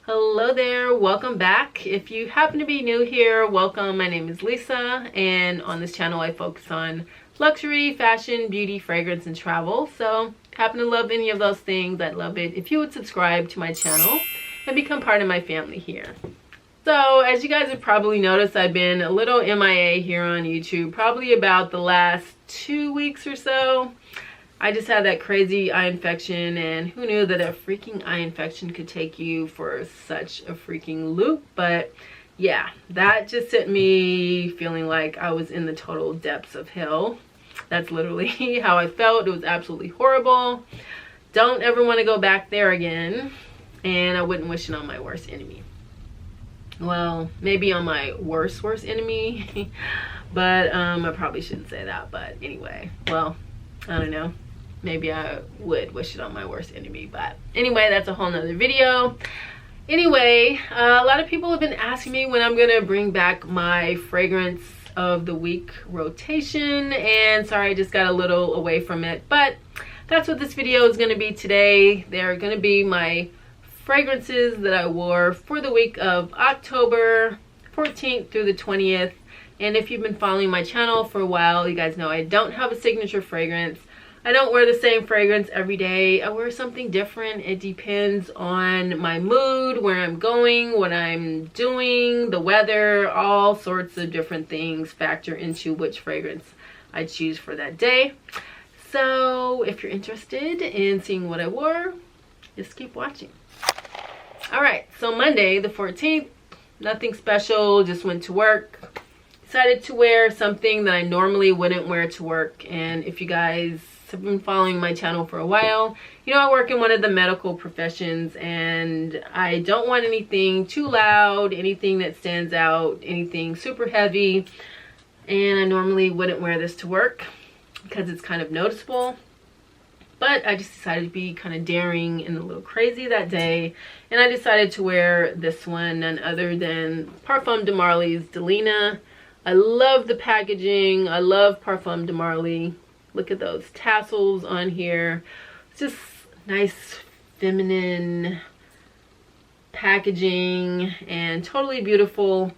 Hello there, welcome back. If you happen to be new here, welcome. My name is Lisa, and on this channel I focus on luxury, fashion, beauty, fragrance, and travel. So happen to love any of those things, I'd love it if you would subscribe to my channel and become part of my family here. So as you guys have probably noticed, I've been a little MIA here on YouTube, probably about the last 2 weeks or so. I just had that crazy eye infection, and who knew that a freaking eye infection could take you for such a freaking loop. But yeah, that just sent me feeling like I was in the total depths of hell. That's literally how I felt. It was absolutely horrible. Don't ever want to go back there again, and I wouldn't wish it on my worst enemy. Well, maybe on my worst enemy but I probably shouldn't say that. But anyway, well, I don't know, maybe I would wish it on my worst enemy, but anyway, that's a whole nother video. Anyway, a lot of people have been asking me when I'm gonna bring back my fragrance of the week rotation, and sorry I just got a little away from it, but that's what this video is gonna be today. They're gonna be my fragrances that I wore for the week of October 14th through the 20th. And if you've been following my channel for a while, you guys know I don't have a signature fragrance. I don't wear the same fragrance every day. I wear something different. It depends on my mood, where I'm going, what I'm doing, the weather, all sorts of different things factor into which fragrance I choose for that day. So if you're interested in seeing what I wore, just keep watching. All right, so Monday the 14th, nothing special, just went to work. Decided to wear something that I normally wouldn't wear to work. And if you guys have been following my channel for a while, you know I work in one of the medical professions, and I don't want anything too loud, anything that stands out, anything super heavy. And I normally wouldn't wear this to work because it's kind of noticeable. But I just decided to be kind of daring and a little crazy that day, and I decided to wear this one, none other than Parfums de Marly's Delina. I love the packaging. I love Parfums de Marly. Look at those tassels on here. It's just nice feminine packaging and totally beautiful.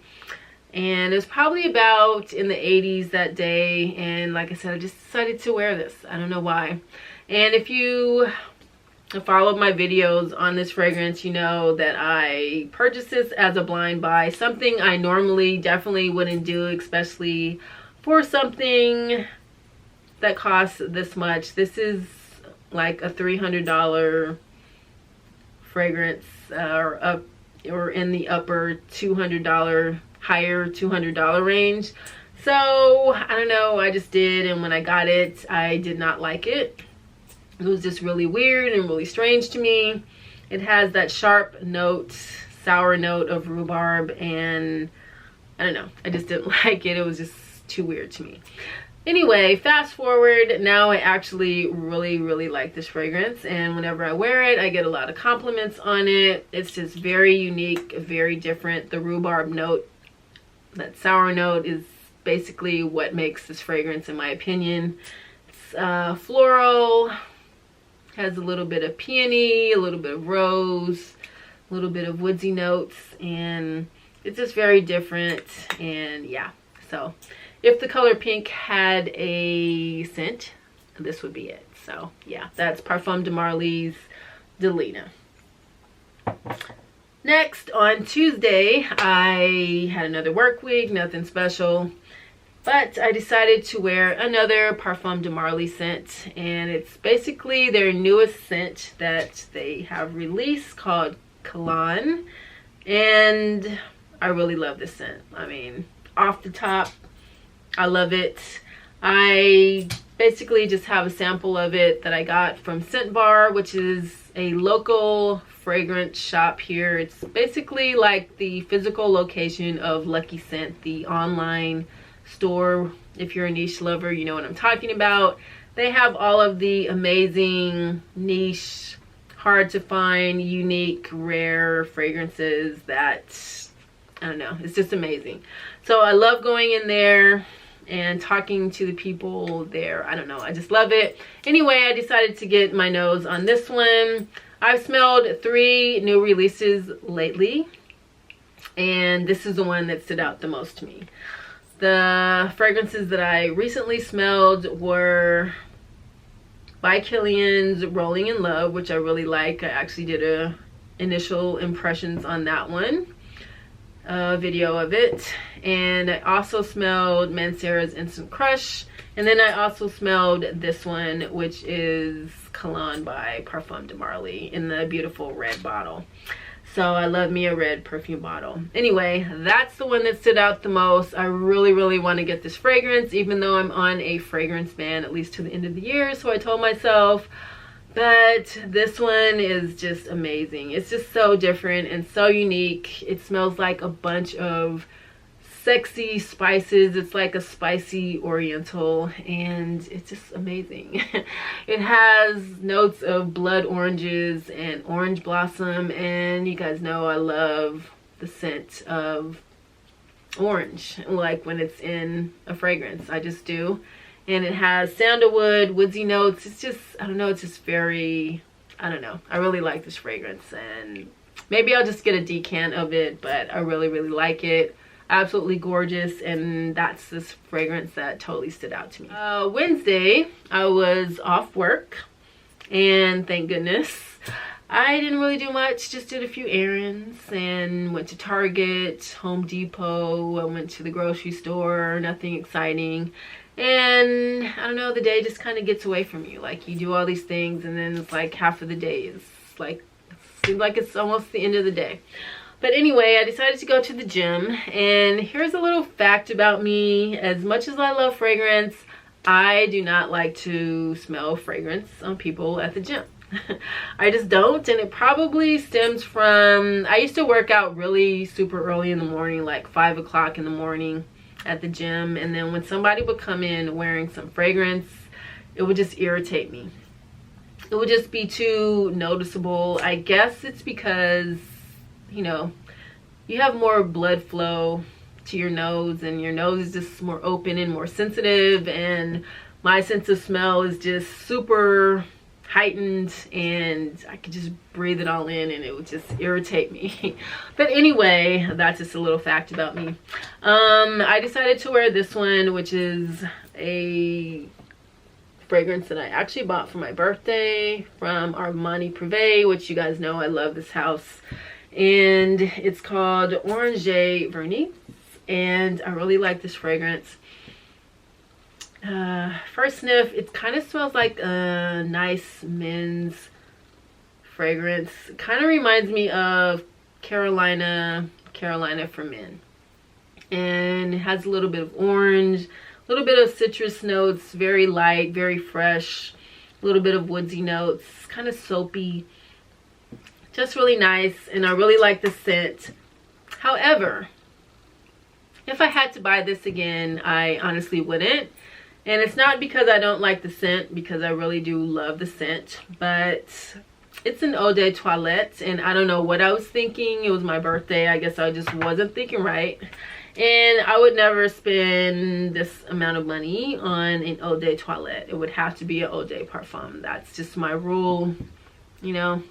And it was probably about in the 80s that day, and like I said, I just decided to wear this. I don't know why. And if you followed my videos on this fragrance, you know that I purchased this as a blind buy. Something I normally definitely wouldn't do, especially for something that costs this much. This is like a $300 fragrance, or in the upper $200, higher $200 range. So I don't know, I just did, and when I got it, I did not like it. It was just really weird and really strange to me. It has that sharp note, sour note of rhubarb, and I don't know, I just didn't like it. It was just too weird to me. Anyway, fast forward, now I actually really like this fragrance, and whenever I wear it, I get a lot of compliments on it. It's just very unique, very different. The rhubarb note, that sour note, is basically what makes this fragrance, in my opinion. It's floral, has a little bit of peony, a little bit of rose, a little bit of woodsy notes, and it's just very different. And yeah, so if the color pink had a scent, this would be it. So yeah, that's Parfums de Marly's Delina. Next, on Tuesday, I had another work week, nothing special. But I decided to wear another Parfums de Marly scent, and it's basically their newest scent that they have released, called Kalan. And I really love this scent. I mean, off the top, I love it. I basically just have a sample of it that I got from Scent Bar, which is a local fragrance shop here. It's basically like the physical location of Lucky Scent, the online store. If you're a niche lover, you know what I'm talking about. They have all of the amazing niche, hard to find, unique, rare fragrances that, I don't know, it's just amazing. So I love going in there and talking to the people there. I don't know, I just love it. Anyway, I decided to get my nose on this one. I've smelled 3 new releases lately, and this is the one that stood out the most to me. The fragrances that I recently smelled were by Kilian's Rolling in Love, which I really like. I actually did a initial impressions on that one, a video of it. And I also smelled Mancera's Instant Crush, and then I also smelled this one, which is Kalan by Parfums de Marly in the beautiful red bottle. So I love me a red perfume bottle. Anyway, that's the one that stood out the most. I really want to get this fragrance, even though I'm on a fragrance ban at least to the end of the year. So I told myself that this one is just amazing. It's just so different and so unique. It smells like a bunch of sexy spices. It's like a spicy oriental, and it's just amazing. It has notes of blood oranges and orange blossom, and you guys know I love the scent of orange, like when it's in a fragrance. I just do. And it has sandalwood, woodsy notes. It's just, I don't know, it's just very, I don't know, I really like this fragrance, and maybe I'll just get a decant of it, but I really like it. Absolutely gorgeous, and that's this fragrance that totally stood out to me. Wednesday, I was off work, and thank goodness. I didn't really do much, just did a few errands and went to Target, Home Depot. I went to the grocery store, nothing exciting. And I don't know, the day just kind of gets away from you. Like, you do all these things, and then it's like half of the day is like, it seems like it's almost the end of the day. But anyway, I decided to go to the gym, and here's a little fact about me. As much as I love fragrance, I do not like to smell fragrance on people at the gym. I just don't, and it probably stems from, I used to work out really super early in the morning, like 5 o'clock in the morning at the gym, and then when somebody would come in wearing some fragrance, it would just irritate me. It would just be too noticeable. I guess it's because, you know, you have more blood flow to your nose, and your nose is just more open and more sensitive, and my sense of smell is just super heightened, and I could just breathe it all in and it would just irritate me. But anyway, that's just a little fact about me. I decided to wear this one, which is a fragrance that I actually bought for my birthday from Armani Privé, which you guys know I love this house. And it's called Orangerie Vernis, and I really like this fragrance. First sniff, it kind of smells like a nice men's fragrance. It kind of reminds me of Carolina for men. And it has a little bit of orange, a little bit of citrus notes, very light, very fresh, a little bit of woodsy notes, kind of soapy. Just really nice, and I really like the scent. However, if I had to buy this again, I honestly wouldn't. And it's not because I don't like the scent, because I really do love the scent, but it's an eau de toilette, and I don't know what I was thinking. It was my birthday. I guess I just wasn't thinking right. And I would never spend this amount of money on an eau de toilette. It would have to be an eau de parfum. That's just my rule, you know.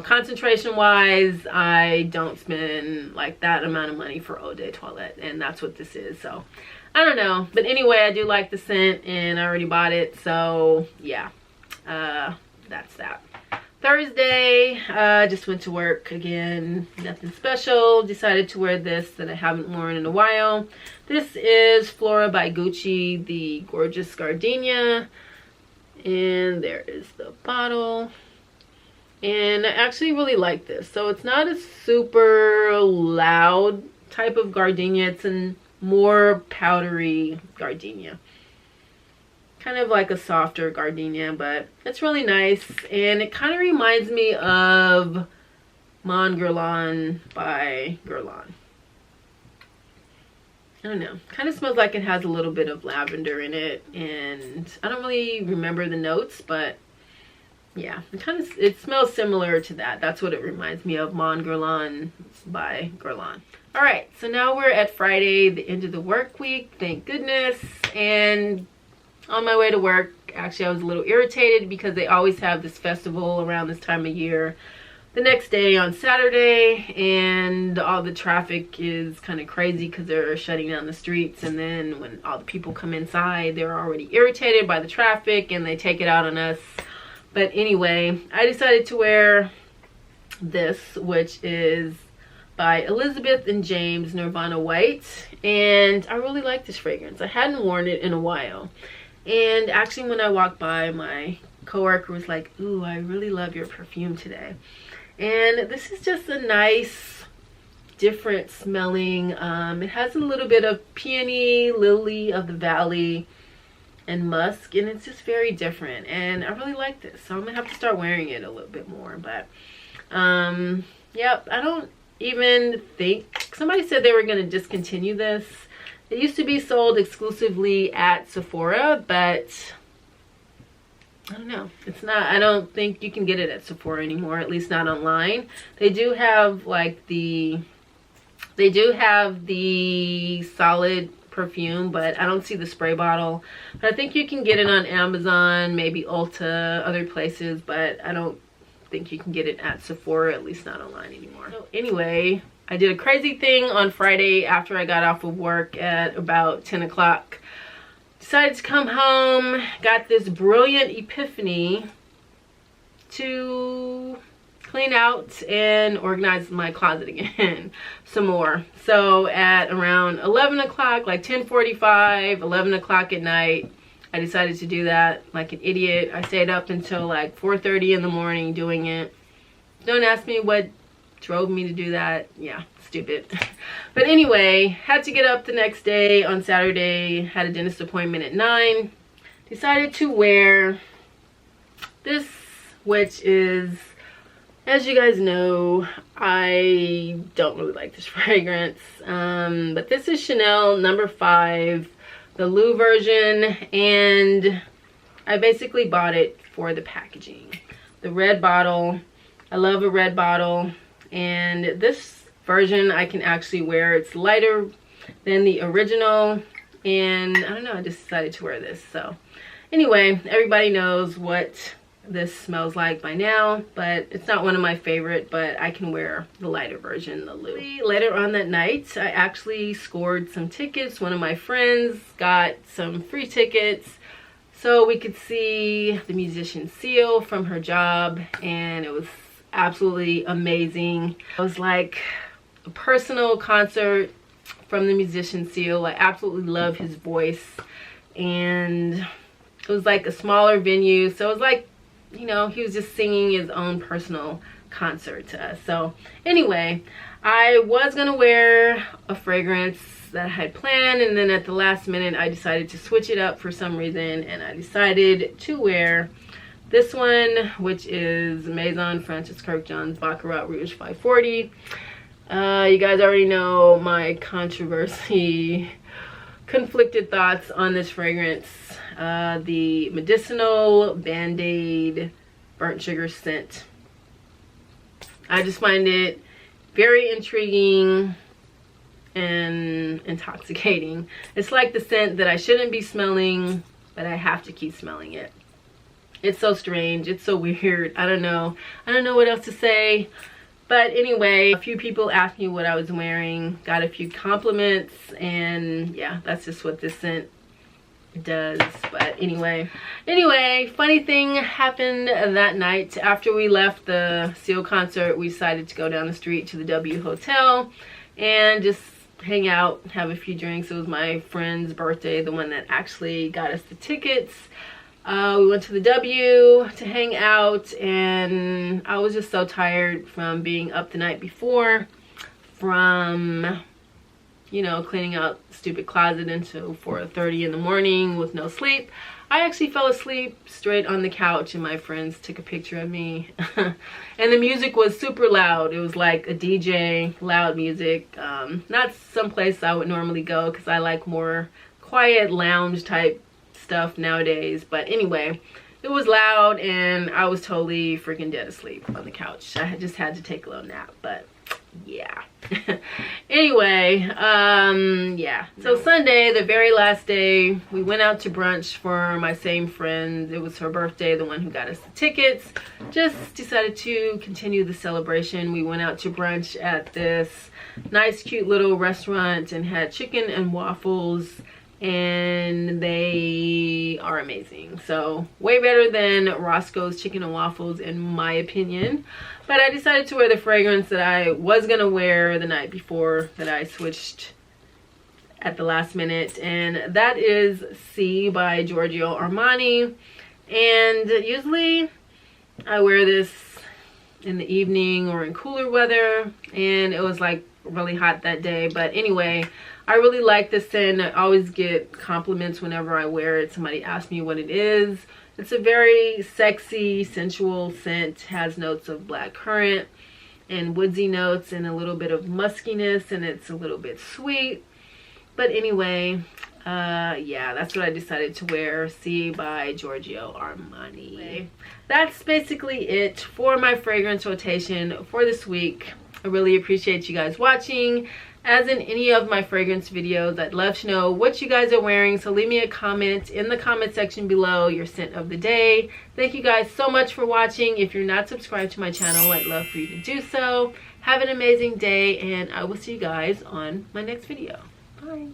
Concentration wise, I don't spend like that amount of money for eau de toilette, and that's what this is. So I don't know, but anyway, I do like the scent, and I already bought it, so yeah, that's that. Thursday, just went to work again, nothing special. Decided to wear this that I haven't worn in a while. This is Flora by Gucci, the gorgeous Gardenia, and there is the bottle. And I actually really like this. So it's not a super loud type of gardenia. It's a more powdery gardenia. Kind of like a softer gardenia, but it's really nice. And it kind of reminds me of Mon Guerlain by Guerlain. I don't know. Kind of smells like it has a little bit of lavender in it. And I don't really remember the notes, but yeah, it smells similar to that. That's what it reminds me of, Mon Guerlain by Guerlain. All right, so now we're at Friday, the end of the work week, thank goodness. And on my way to work, Actually, I was a little irritated because they always have this festival around this time of year the next day on Saturday, and all the traffic is kind of crazy because they're shutting down the streets, and then when all the people come inside, they're already irritated by the traffic and they take it out on us. But anyway, I decided to wear this, which is by Elizabeth and James Nirvana White, and I really like this fragrance. I hadn't worn it in a while, and actually when I walked by, my coworker was like, "Ooh, I really love your perfume today." And this is just a nice, different smelling. It has a little bit of peony, lily of the valley, and musk, and it's just very different. And I really like this, so I'm gonna have to start wearing it a little bit more. But yep, I don't even think, somebody said they were gonna discontinue this. It used to be sold exclusively at Sephora, but I don't know, it's not, I don't think you can get it at Sephora anymore, at least not online. They do have like the solid perfume, but I don't see the spray bottle. But I think you can get it on Amazon, maybe Ulta, other places, but I don't think you can get it at Sephora, at least not online anymore. So anyway, I did a crazy thing on Friday after I got off of work at about 10 o'clock. Decided to come home, got this brilliant epiphany to clean out and organize my closet again some more. So at around 11 o'clock, like 10:45, 11 o'clock at night, I decided to do that like an idiot. I stayed up until like 4:30 in the morning doing it. Don't ask me what drove me to do that. Yeah, stupid. But anyway, had to get up the next day on Saturday, had a dentist appointment at 9. Decided to wear this, which is, as you guys know, I don't really like this fragrance. But this is Chanel No. 5, the Lou version, and I basically bought it for the packaging. The red bottle, I love a red bottle, and this version I can actually wear. It's lighter than the original, and I don't know, I just decided to wear this. So anyway, everybody knows what this smells like by now, but it's not one of my favorite, but I can wear the lighter version, the Lou. Later on that night, I actually scored some tickets. One of my friends got some free tickets so we could see the musician Seal from her job, and it was absolutely amazing. It was like a personal concert from the musician Seal. I absolutely love his voice, and it was like a smaller venue, so it was like, you know, he was just singing his own personal concert to us. So anyway, I was gonna wear a fragrance that I had planned, and then at the last minute I decided to switch it up for some reason, and I decided to wear this one, which is Maison Francis Kurkdjian's Baccarat Rouge 540. You guys already know my conflicted thoughts on this fragrance. The medicinal Band-Aid burnt sugar scent. I just find it very intriguing and intoxicating. It's like the scent that I shouldn't be smelling, but I have to keep smelling it. It's so strange, it's so weird. I don't know what else to say. But anyway, a few people asked me what I was wearing, got a few compliments, and yeah, that's just what this scent does. But anyway, funny thing happened that night. After we left the Seal concert, we decided to go down the street to the W Hotel and just hang out, have a few drinks. It was my friend's birthday, the one that actually got us the tickets. We went to the W to hang out, and I was just so tired from being up the night before, from, you know, cleaning out the stupid closet until 4:30 in the morning with no sleep. I actually fell asleep straight on the couch, and my friends took a picture of me. And the music was super loud. It was like a DJ, loud music. Not someplace I would normally go because I like more quiet lounge type stuff nowadays. But anyway, it was loud, and I was totally freaking dead asleep on the couch. I just had to take a little nap, but yeah. Anyway, yeah. So Sunday, the very last day, we went out to brunch for my same friend. It was her birthday, the one who got us the tickets. Just decided to continue the celebration. We went out to brunch at this nice, cute little restaurant and had chicken and waffles. And they are amazing. So way better than Roscoe's chicken and waffles in my opinion. But I decided to wear the fragrance that I was gonna wear the night before that I switched at the last minute, and that is C by Georgio Armani. And usually I wear this in the evening or in cooler weather, and it was like really hot that day. But anyway, I really like this scent. I always get compliments whenever I wear it. Somebody asks me what it is. It's a very sexy, sensual scent. Has notes of black currant and woodsy notes and a little bit of muskiness, and it's a little bit sweet. But anyway, yeah, that's what I decided to wear. C by Giorgio Armani. That's basically it for my fragrance rotation for this week. I really appreciate you guys watching. As in any of my fragrance videos, I'd love to know what you guys are wearing. So leave me a comment in the comment section below, your scent of the day. Thank you guys so much for watching. If you're not subscribed to my channel, I'd love for you to do so. Have an amazing day, and I will see you guys on my next video. Bye.